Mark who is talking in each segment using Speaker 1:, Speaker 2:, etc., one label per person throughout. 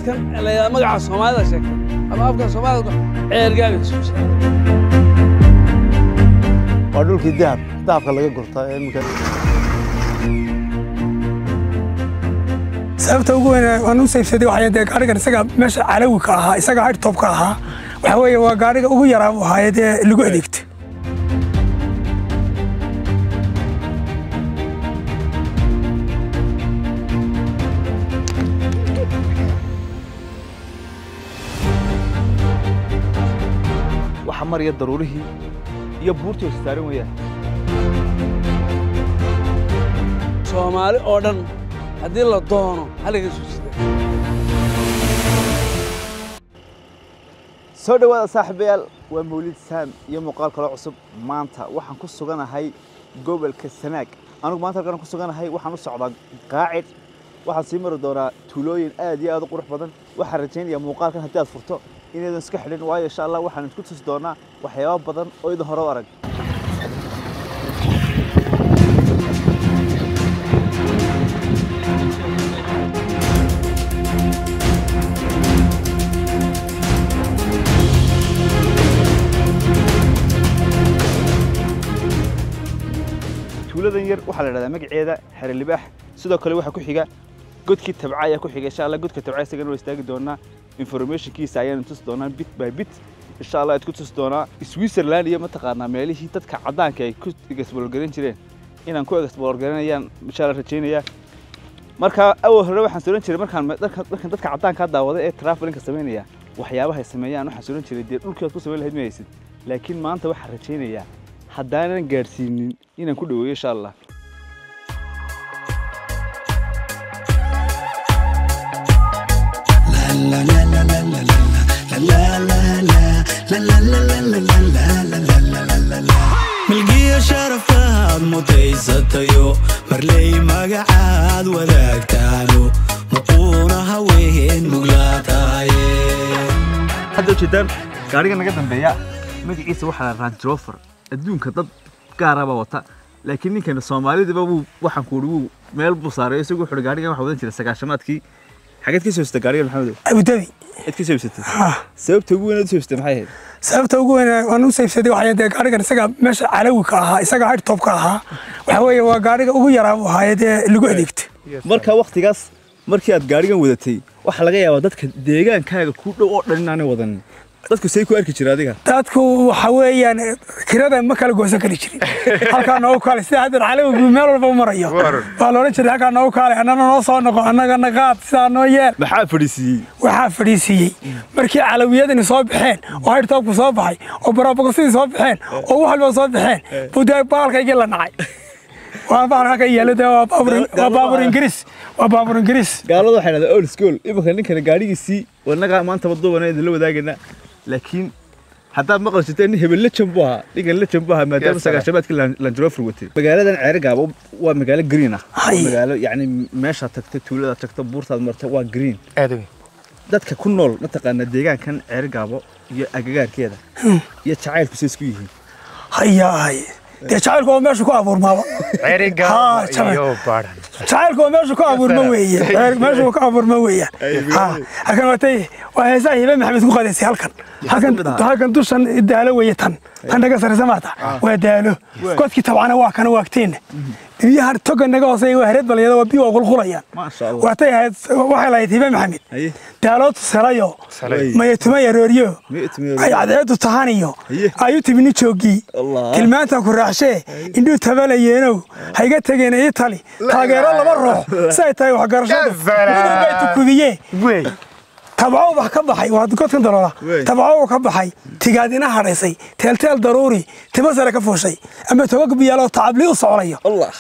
Speaker 1: dadkan la magaca Soomaalida sheegta ama afka Soomaalida ceergaaga isku sheegay
Speaker 2: waa dhulkii dahabka laga gurtaa imika
Speaker 3: sababta ugu weyn aan u saybsaday waxay tahay gaarigan isaga meesha calawi ka ahaa isaga hard top ka ahaa waxa weeye waa gaariga ugu yaraa oo hay'adda lagu adeegto
Speaker 4: waxa mariya daruurihii iyo buurtii saaran weeyaan
Speaker 1: Soomaali oo dhan haddii la doono haliga soo
Speaker 4: soo dhawaada saaxiibayaal waa Mawlid Saam iyo muuqaal kale cusub maanta waxaan ku suganahay gobolka Sanaag anigu maanta halkan ku suganahay waxaan u socdaa qaacid waxaan sii mari doonaa tuulooyin aad iyo aad u qurux badan waxaan rajaynayaa muuqaalkan haddii aad furto inaydan iska xidhin waayo insha Allah waxaan isku tusi doonaa waxyaabo badan oo idin hore u arag tuuladan yar waxa la yiraahdaa magaceeda Xere Libaax sidoo kale waxa ku xiga godkii tabcaya ku xiga insha Allah godka tabcaya isaga oo istaagi doona information-kiisa ayaan tusi doonaa bit by bit insha Allah aad ku tusi doonaa Switzerland iyo mataqaana meelihii dadka cadaanka ay ku explore garan jireen inaan ku explore garanayaan insha Allah rajaynaya marka awal hore waxaan soo jiray markaan dadka cadaanka daawada ee traveling ka sameynaya waxyaabaha ay sameeyaan waxaan soo jiray dhulkii ku sameeyay lahayd meeysid laakiin maanta waxaan rajaynayaa haddaanan gaarsiinin inaan ku dhaweeyo insha Allah
Speaker 5: la la la la la la la la la la milgiya sharafaad mutaysatayo marley magacaad wadaagtaano muquna haween muglaataaye
Speaker 4: hadda jidaan gaariga naga dambeeya magaciisa waxa la Range Rover adduunka dad gaar ah wata laakiin ninkan Soomaalida waxaan ku ugu meel buu saaray isagu wuxuu gaariga waxa wadan jiray sagaashamaadkii حاجات كيسو استقارية محمد
Speaker 3: أبو دبي
Speaker 4: كيسو استقارية سبب تقول أنت سبب محيه
Speaker 3: سبب تقول أنا سبب وحياة قارئ سجى مش علوي كها سجى هاي توب كها وحوي وقارئ أبو يرى وحياة اللي قديكت
Speaker 4: مركا وقت قاس مركي أتقارئ ودتي وحلاقي ودتك ديجان كاي كل أوقات لنا وضن dadku say ku arki jiraadiga
Speaker 3: dadku waxa weeyaan kirada ma kala goosan kari jirin halka noo kale sida hadda calawigu meel walba marayo waa loo jiray halka noo kale anana noo soo noqo anaga naqaad sida noo yeel waxa fadhiisiyay markii calawiyadani soo baxeen oo ay toobku soo baxay oo barabaqsidii soo baxeen oo wax walba soo baxeen buday baalkayga la nacay waa baalka yeelada waa baabur Ingiriis
Speaker 4: gaaladu waxay leedahay old school imika ninkan gaarigiisii wanaga maanta waddo la wadaagana laakiin hadda ma qalsatay in hebel la jambuha dhigan la jambuha maadaama sagaashabaadkii Range Rover watay magaaladan Ceergaabo waa magaalo green ah magaalo yaani meesha tagtay tuulada tagtay buurtaad martay waa green aadawi dadka ku nool mataqaana deegaankan Ceergaabo iyo agagaarkeeda iyo jacaylku isku yihiin hayaay jacaylku waa meesha ku abuurmaaba Ceergaabo iyo baaran jacaylku waa meesha ku abuurma weeye meesha ku abuurma weeye halkan watay waa heesaha Hibe Maxamed ku qadeysay halkan dushan daalo weeye tan naga sarsamaata waa daalo godkii tabcana waa kana waagteen biyaha toga naga hooseeyo waa hareed balayada waa biyo qulqulayaan ma sha Allah waxay lahayd Hibe Maxamed daalood salayo maytuma yarooriyo ay cadeedu tahaniyo ayu tibni joogi tilmaanta ku raaxshay indhu tabalayeeno hayga tageen ay tali taageero laba ruux say tahay wax garashada bay tukubiye تبعوا بحكبحي وهذا كنت كندرلا تبعوا كبحي تجادنا هرسي تلتل ضروري تمسر كفوشي أما توقف بيالو تعب لي وصعليه الله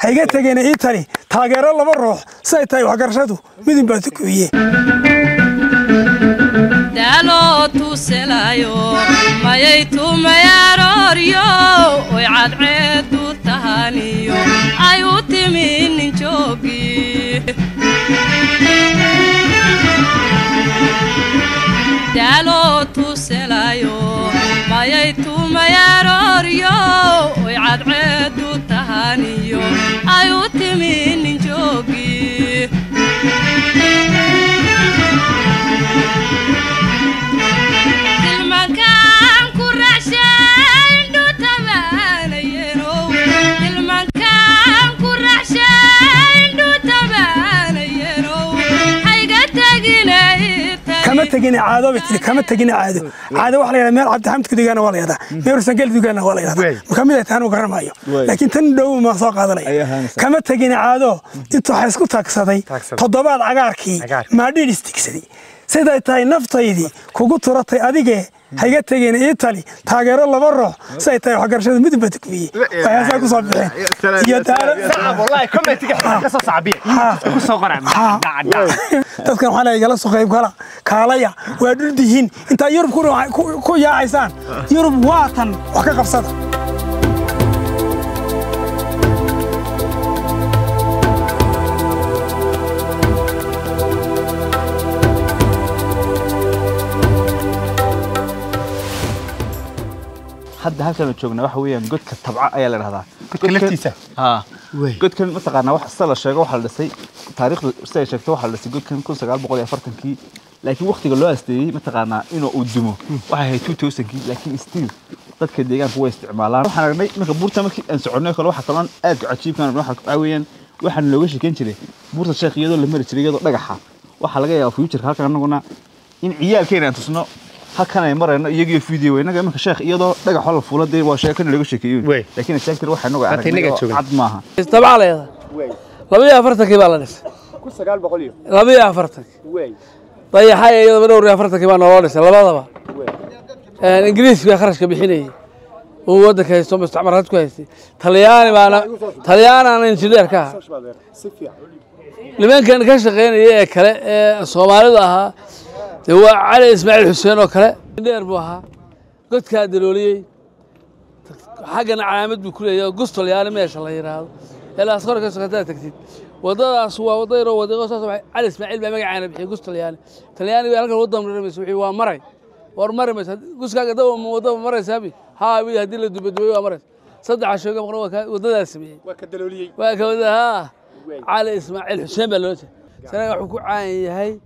Speaker 4: هيجي تجينا إيه تاني تاجر الله بروح سايتاي وحجرشته مين بتكويه
Speaker 6: دالو توسلايو ما يتو ما ياروريو ويعاد عدو تهانيو أيوتي من جوجي دالو توسلايو ما يتو ما ياروريو ويعاد عدو تهانيو أيوتي من جوجي
Speaker 3: تجيني عادو بتري كم تجيني عادو واحد يلا مير عبد الحمد كده أنا ولا يدا مير سجل ده أنا ولا يدا مكملة أنا وقرن مايو لكن تندو ما ساق هذا لي كم تجيني عادو أنتوا حيسكوا تكسدي تضبط عقاركي ما دي استكسدي سيدا تاي نفتيدي كوكو ترتي أديجه هيجت تجين إيطالي تاجر الله برا سيدا يحجر شيء مدبتك فيه ويا ساكو صبرين يا ترى
Speaker 7: صعب والله كم تيجي قصة صعبية قصة غرام
Speaker 3: تذكر حنا يجلس خيب كالايا وادلدهين انت يوروب كو يا عيسان يوروب وطن وكا قفصد
Speaker 4: hadda halkan joogna waxa weeyaan godka tabca ayaa la raahdaa
Speaker 7: godka laftiisa
Speaker 4: godkan ma taqaana wax sala sheego waxa la dhisay taariikhda sida sheegto waxa la dhisay godkan 1940kii laakiin waqtiga loo asteeyay ma taqaana inuu u dumo waxa ay 2000kii laakiin still dadka deegaanka way isticmaalaan waxaan aragnay marka buurta markii aan soconay kale waxa kalaan aad u cajiibkan waxa weeyaan waxaan looga sheekeyn jiray buurta sheekhyada la mari jiray iyadoo dhagaxa waxa laga yaabaa future halkan anaguna in ciyaalkeena aan tusno halkan ay marayno iyagii video inaga imanka sheekh iyadoo dhagax wala fuuladay waa sheekana laga sheekeeyo laakiin sheektir waxa inaga aragnay cad maaha
Speaker 1: tabca leeyahay 42 baa la dhisay 42 way dayaxay iyadoo 42 baa noo dhisay labadaba ingiriiska kharashka bixinay oo wadanka haysto mustacmaraad ku haystay talyaani injineerka nimankan ka shaqeynaya ee kale ee Soomaalida ahaa هو علي إسماعيل حسين وكله دير بوها قلت كاد لولي حقنا عامد بكل يوم قصة اللي أنا ماشى الله يراه إلا أصغر قصة كذا تكتيب وضع سوا وضيره وضع قصة علي إسماعيل بما عانى بحي قصة اللي أنا تلياني بيالك وضع من الرمي سوحي ومري ورمري مثلا قصة كذا وضع مري سابي ها بي هدي له دبي ومري صدق عشان قبل وضع اسمي
Speaker 7: وكدلولي
Speaker 1: وكذا علي إسماعيل حسين بلوته سنة حكوا عاني هاي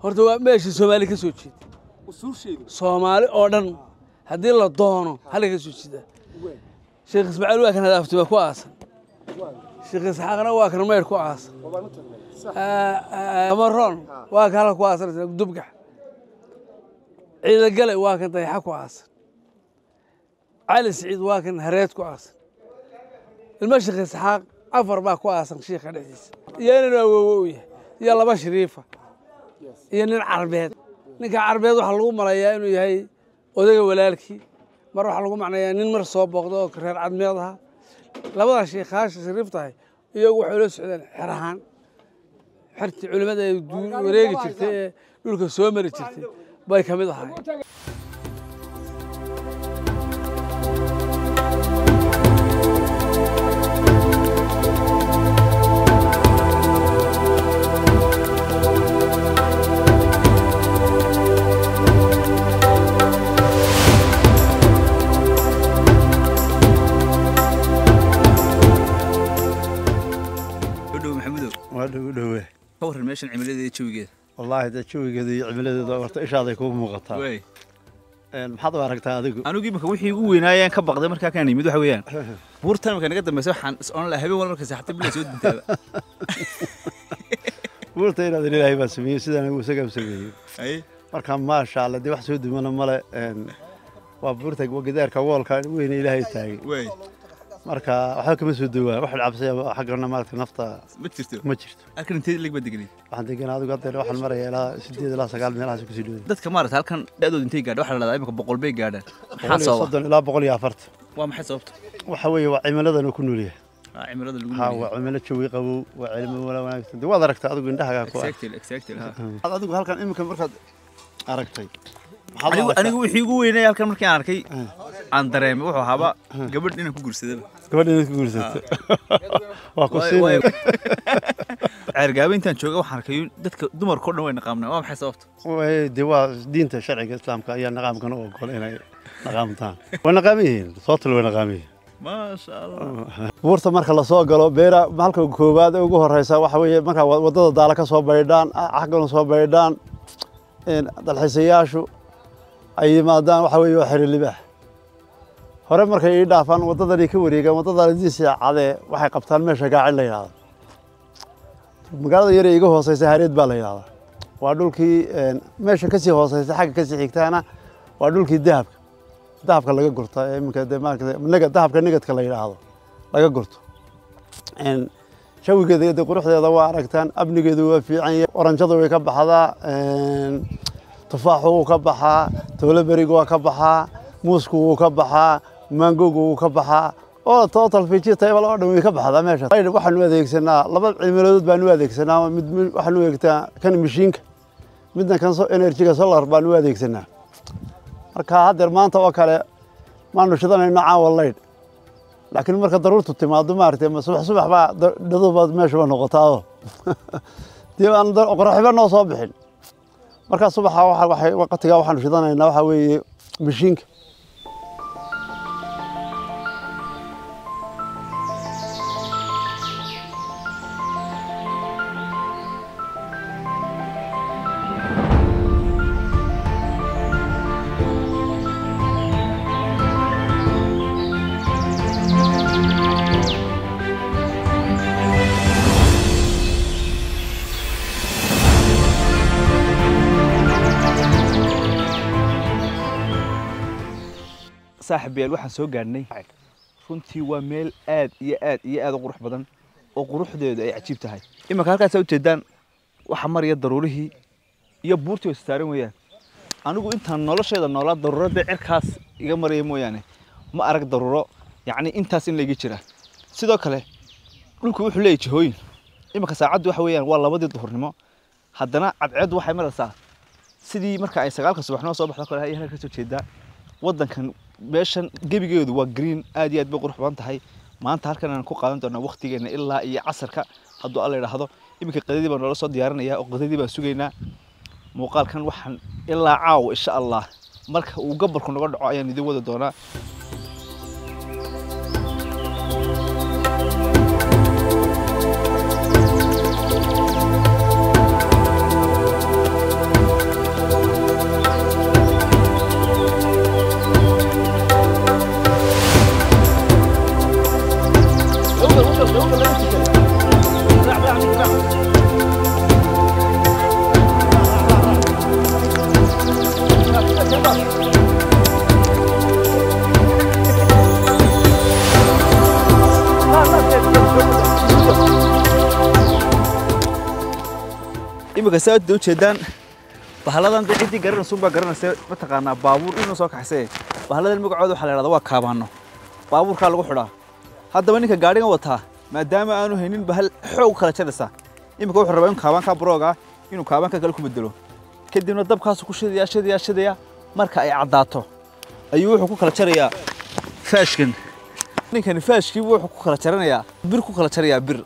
Speaker 1: horta waa meeshii Soomaali ka soo jeed Soomaali oo dhan hadii la doono hal ka soo jeeda Sheekh Ismaaciil waa kan hadaaftiba ku aasan Sheekh Isxaaqna waa kan meeyr ku aasan Amaron waa kan ku aasan dubgax ciida gale waa kan dayaxa ku aasan Ali Saciid waa kan hareed ku aasan ilma Sheekh Isxaaq afar baa ku aasan sheekha dhexdiisa iyana waa iyo laba shariifa iyo nin carbeed ninka carbeed waxa lagu maleeyaa inuu yahay odayga walaalkii mar waxa lagu macnayaa nin mar soo booqdo oo reer cadmeed ah labada sheekhaas shariiftahay iyagu waxay la socdaan xirahan xirti culimada ay wareegi jirtay dhulka soo mari jirtay bay kamid ahay
Speaker 4: كور المشن عملية شوية
Speaker 2: والله ده شوية عملية ده ورت إيش هذا يكون مقطع محضر ركتها هذا
Speaker 4: أنا أجيب مكوحي وينايا كبق ده مركا كان يمدو حويان بورتان كان قدم مسوحا أنا لا هبي ولا مركز حتى بلا سود انتبه
Speaker 2: بورتان هذا اللي هي بس مين سيد أنا وسجى مسويه
Speaker 4: أي
Speaker 2: مركا ما شاء الله دي واحد سود من الملا وبورتك وقدر كوال كان وين إلهي تاعي marka waxa kama soo dawaa wax cabsaya xaqna maarta nafta
Speaker 4: ma jirto halkan intee lig badigli
Speaker 2: waxaan deeganaa adigu hadda waxaan marayaa ilaa 8 ilaa 9 meelahaas ku sii dhow
Speaker 4: dadka maarta halkan daadood intee gaadhay waxa la leedahay imika 100 bay gaadhaan maxaa sabab
Speaker 2: 30 ilaa 140
Speaker 4: waa maxay sababta
Speaker 2: waxa weeye waa cimiladan uu ku nool yahay
Speaker 4: cimilada lagu
Speaker 2: nool yahay waa cimilo jawi qabow waa cilmi wala wanaagsan dii waad aragtaa adigu indhaha ku
Speaker 4: exactly
Speaker 2: adigu halkan imika markaad aragtay
Speaker 4: anigu wixii ugu weynay halkan markii aan arkay aan dareemay wuxuu ahaaba gabadh inaan ku guursadaba
Speaker 2: gabadh inaan ku guursato waa ku siinay
Speaker 4: ceergaabe intaan jooga waxaan arkay dadka dumarka oo dhan way naqaamnaa waa maxay sababta
Speaker 2: way waa diinta sharciga islaamka ayaa naqaamkan u ogol inay naqaamtaan way naqaamihiin sootal way naqaamihiin
Speaker 4: ma sha Allah
Speaker 2: buurta marka la soo galo beera halka koobaad ugu horeysa waxa weeye marka wadada daala ka soo baydhaan xaqana soo baydhaan dalxiisayaashu ay yimaadaan waxa weeye waa xiriir libaax hore markay ii dhaafaan wadadani ka wareegaan wadada diisa cade waxay qabtaan meesha gaacin la yiraahdo magaalada yar ee iga hooseysa hareed baa la yiraahdaa waa dhulkii meesha ka sii hooseysa xagga ka sii xigtaana waa dhulkii dahabka laga gurto iminka maaragtay dahabka nigadka la yiraahdo laga gurto shawigeeda iyo quruxdeeda waa aragtaan abnigeedu waa fiican yahay oranjada way ka baxdaa tufaaxu wuu ka baxaa toolaberigu waa ka baxaa muusku wuu ka baxaa maangoogu wuu ka baxaa oo total vegetable oo dhan way ka baxdaa meesha waxaan u adeegsanaa laba cimiladood baan u adeegsanaa mid waxaan u eegtaa kan mishiinka midna kan energy-ga solar baan u adeegsanaa marka hadda maanta oo kale maanu shidanayno caawa leyd laakiin marka daruurtu timaado maartay subax baa dhadoobaad meesha waa noqotaa diiwaan qoraxba noo soo bixin marka subaxa waqtiga waxaan shidanaynaa waxa weeye mishiinka
Speaker 4: صاحب يال waxaan soo gaarnay runtii waa meel aad iyo qurux badan oo quruxdeedu ay cajiib tahay imanka halkaas u jeedaan waxa mariya daruurihii iyo buurtii oo saaran weeyaan anigu intaan nolosheeda noolaa daruurada cirkaas iga mariyay mooyaane ma arag daruuro yaani intaas in laga jira sidoo kale dhulku wuxuu leeyahay jihooyin imanka saacadu waxa weeyaan waa 2 duhurnimo haddana cadceed waxay maraysaa sidii marka ay 9 subaxnimo soo baxdo kale ay halka soo jeedaa wadankan meeshan gebigeedu waa green aad iyo aad bay qurux badan tahay maanta halkan aan ku qaadan doonaa waqtigeena ilaa iyo casarka hadduu alla yiraahdo iminka qadadii baan nala soo diyaarinayaa oo qadadii baan sugaynaa muuqaalkan waxaan ilaa caaw insha Allah marka uu gabarku naga dhaco ayaan idin wada doonaa imika saad u jeedaan bahaladan cidii garan suuba garanaysa ma taqaanaa baabuur inuu soo kaxsay bahaladan magacooda waxa la yiraahdaa waa kaabaano baabuurka lagu xidhaa haddaba ninka gaariga wataa maadaama aanu haynin bahal xoog kala jaraysa imika wuxuu rabaa in kaabanka brooga inuu kaabanka kale ku bedelo kadibna dabkaas ku shidaya marka ay cadaato ayuu wuxuu ku kala jarayaa faashkan ninkan faashkii wuxuu ku kala jaranayaa ku kala jarayaa bir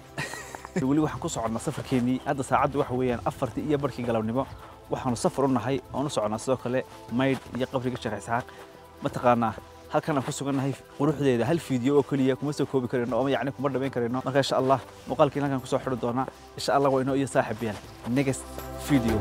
Speaker 4: wali waxaan ku soconaa safarkeenii hadda saacadu waxa weeyaan 4 iyo barkii galabnimo waxaanu safar u nahay oo u soconaa sidoo kale mayd iyo qabriga Sheekh Isaaq ma taqaanaa halkan aan ku suganahay quruxdeeda hal video oo kaliya kuma soo koobi kareyno oo yaani kuma dhameyn kareyno marka insha Allah muuqaalkii halkan ku soo xidhi doona insha Allah waa inoo iyo saaxiibayaan next video